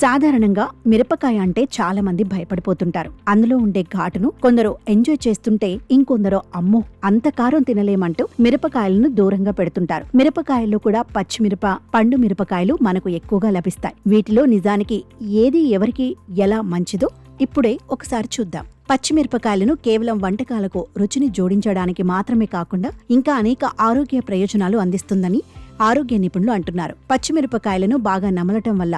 సాధారణంగా మిరపకాయ అంటే చాలా మంది భయపడిపోతుంటారు. అందులో ఉండే ఘాటును కొందరు ఎంజాయ్ చేస్తుంటే ఇంకొందరు అమ్మో అంత కారం తినలేమంటూ మిరపకాయలను దూరంగా పెడుతుంటారు. మిరపకాయల్లో కూడా పచ్చిమిరప, పండు మిరపకాయలు మనకు ఎక్కువగా లభిస్తాయి. వీటిలో నిజానికి ఏది ఎవరికి ఎలా మంచిదో ఇప్పుడే ఒకసారి చూద్దాం. పచ్చిమిరపకాయలను కేవలం వంటకాలకు రుచిని జోడించడానికి మాత్రమే కాకుండా ఇంకా అనేక ఆరోగ్య ప్రయోజనాలు అందిస్తుందని ఆరోగ్య నిపుణులు అంటున్నారు. పచ్చిమిరపకాయలను బాగా నమలటం వల్ల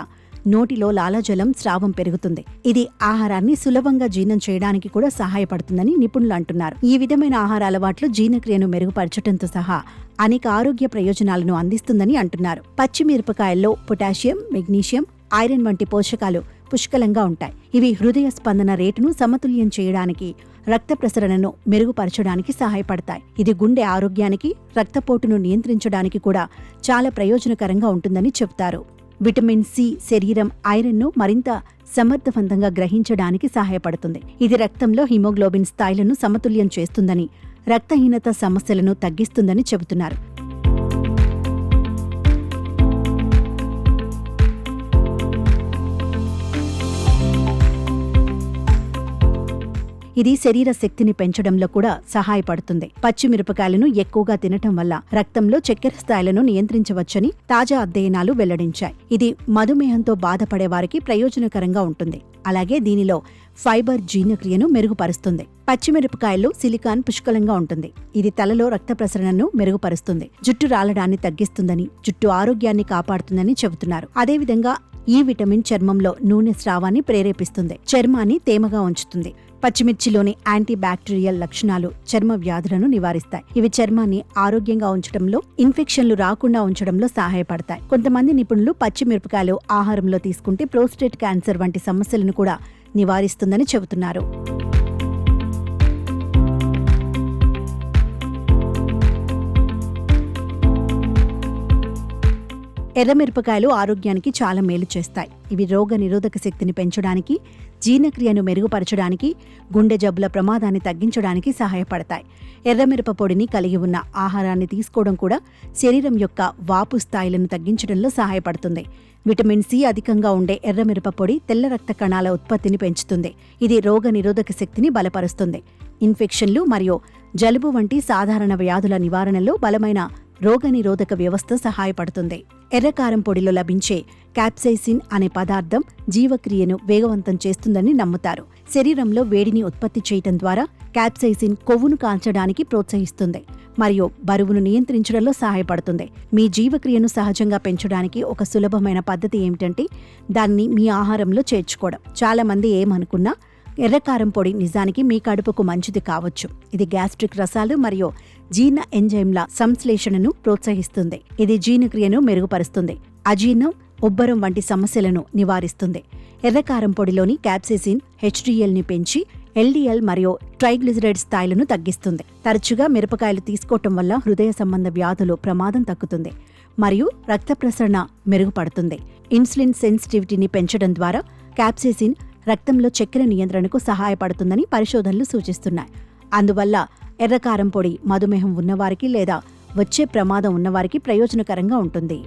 నోటిలో లాలాజలం స్రావం పెరుగుతుంది. ఇది ఆహారాన్ని సులభంగా జీర్ణం చేయడానికి కూడా సహాయపడుతుందని నిపుణులు అంటున్నారు. ఈ విధమైన ఆహార అలవాట్లు జీర్ణక్రియను మెరుగుపరచడంతో సహా అనేక ఆరోగ్య ప్రయోజనాలను అందిస్తుందని అంటున్నారు. పచ్చిమిరపకాయల్లో పొటాషియం, మెగ్నీషియం, ఐరన్ వంటి పోషకాలు పుష్కలంగా ఉంటాయి. ఇవి హృదయ స్పందన రేటును సమతుల్యం చేయడానికి, రక్త ప్రసరణను మెరుగుపరచడానికి సహాయపడతాయి. ఇది గుండె ఆరోగ్యానికి, రక్తపోటును నియంత్రించడానికి కూడా చాలా ప్రయోజనకరంగా ఉంటుందని చెబుతారు. విటమిన్ సి శరీరం ఐరన్ను మరింత సమర్థవంతంగా గ్రహించడానికి సహాయపడుతుంది. ఇది రక్తంలో హిమోగ్లోబిన్ స్థాయిలను సమతుల్యం చేస్తుందని, రక్తహీనత సమస్యలను తగ్గిస్తుందని చెబుతున్నారు. ఇది శరీర శక్తిని పెంచడంలో కూడా సహాయపడుతుంది. పచ్చిమిరపకాయలను ఎక్కువగా తినటం వల్ల రక్తంలో చక్కెర స్థాయిలను నియంత్రించవచ్చని తాజా అధ్యయనాలు వెల్లడించాయి. ఇది మధుమేహంతో బాధపడే వారికి ప్రయోజనకరంగా ఉంటుంది. అలాగే దీనిలో ఫైబర్ జీర్ణక్రియను మెరుగుపరుస్తుంది. పచ్చిమిరపకాయల్లో సిలికాన్ పుష్కలంగా ఉంటుంది. ఇది తలలో రక్త ప్రసరణను మెరుగుపరుస్తుంది, జుట్టు రాలడాన్ని తగ్గిస్తుందని, జుట్టు ఆరోగ్యాన్ని కాపాడుతుందని చెబుతున్నారు. అదేవిధంగా ఈ విటమిన్ చర్మంలో నూనె స్రావాన్ని ప్రేరేపిస్తుంది, చర్మాన్ని తేమగా ఉంచుతుంది. పచ్చిమిర్చిలోని యాంటీ బ్యాక్టీరియల్ లక్షణాలు చర్మ వ్యాధులను నివారిస్తాయి. ఇవి చర్మాన్ని ఆరోగ్యంగా ఉంచడంలో, ఇన్ఫెక్షన్లు రాకుండా ఉంచడంలో సహాయపడతాయి. కొంతమంది నిపుణులు పచ్చిమిరపకాయలు ఆహారంలో తీసుకుంటే ప్రోస్టేట్ క్యాన్సర్ వంటి సమస్యలను కూడా నివారిస్తుందని చెబుతున్నారు. ఎర్రమిరపకాయలు ఆరోగ్యానికి చాలా మేలు చేస్తాయి. ఇవి రోగ నిరోధక శక్తిని పెంచడానికి, జీర్ణక్రియను మెరుగుపరచడానికి, గుండె జబ్బుల ప్రమాదాన్ని తగ్గించడానికి సహాయపడతాయి. ఎర్రమిరప పొడిని కలిగి ఉన్న ఆహారాన్ని తీసుకోవడం కూడా శరీరం యొక్క వాపు స్థాయిలను తగ్గించడంలో సహాయపడుతుంది. విటమిన్ సి అధికంగా ఉండే ఎర్రమిరప పొడి తెల్ల రక్త కణాల ఉత్పత్తిని పెంచుతుంది. ఇది రోగ నిరోధక శక్తిని బలపరుస్తుంది. ఇన్ఫెక్షన్లు మరియు జలుబు వంటి సాధారణ వ్యాధుల నివారణలో బలమైన రోగనిరోధక వ్యవస్థ సహాయపడుతుంది. ఎర్రకారం పొడిలో లభించే క్యాప్సైసిన్ అనే పదార్థం జీవక్రియను వేగవంతం చేస్తుందని నమ్ముతారు. శరీరంలో వేడిని ఉత్పత్తి చేయటం ద్వారా క్యాప్సైసిన్ కొవ్వును కాల్చడానికి ప్రోత్సహిస్తుంది మరియు బరువును నియంత్రించడంలో సహాయపడుతుంది. మీ జీవక్రియను సహజంగా పెంచడానికి ఒక సులభమైన పద్ధతి ఏమిటంటే దాన్ని మీ ఆహారంలో చేర్చుకోవడం. చాలా మంది ఏమనుకున్నా ఎర్రకారం పొడి నిజానికి మీ కడుపుకు మంచిది కావచ్చు. ఇది గ్యాస్ట్రిక్ రసాలు మరియు జీర్ణ ఎంజైమ్ల సంశ్లేషణను ప్రోత్సహిస్తుంది. ఇది జీర్ణక్రియను మెరుగుపరుస్తుంది, అజీర్ణం, ఉబ్బరం వంటి సమస్యలను నివారిస్తుంది. ఎర్రకారం పొడిలోని క్యాప్సైసిన్ హెచ్డిఎల్ని పెంచి ఎల్డిఎల్ మరియు ట్రైగ్లిజరైడ్ స్థాయిలను తగ్గిస్తుంది. తరచుగా మిరపకాయలు తీసుకోవటం వల్ల హృదయ సంబంధ వ్యాధులు ప్రమాదం తగ్గుతుంది మరియు రక్త ప్రసరణ మెరుగుపడుతుంది. ఇన్సులిన్ సెన్సిటివిటీని పెంచడం ద్వారా క్యాప్సైసిన్ రక్తంలో చక్కెర నియంత్రణకు సహాయపడుతుందని పరిశోధనలు సూచిస్తున్నాయి. అందువల్ల ఎర్రకారం పొడి మధుమేహం ఉన్నవారికి లేదా వచ్చే ప్రమాదం ఉన్నవారికి ప్రయోజనకరంగా ఉంటుంది.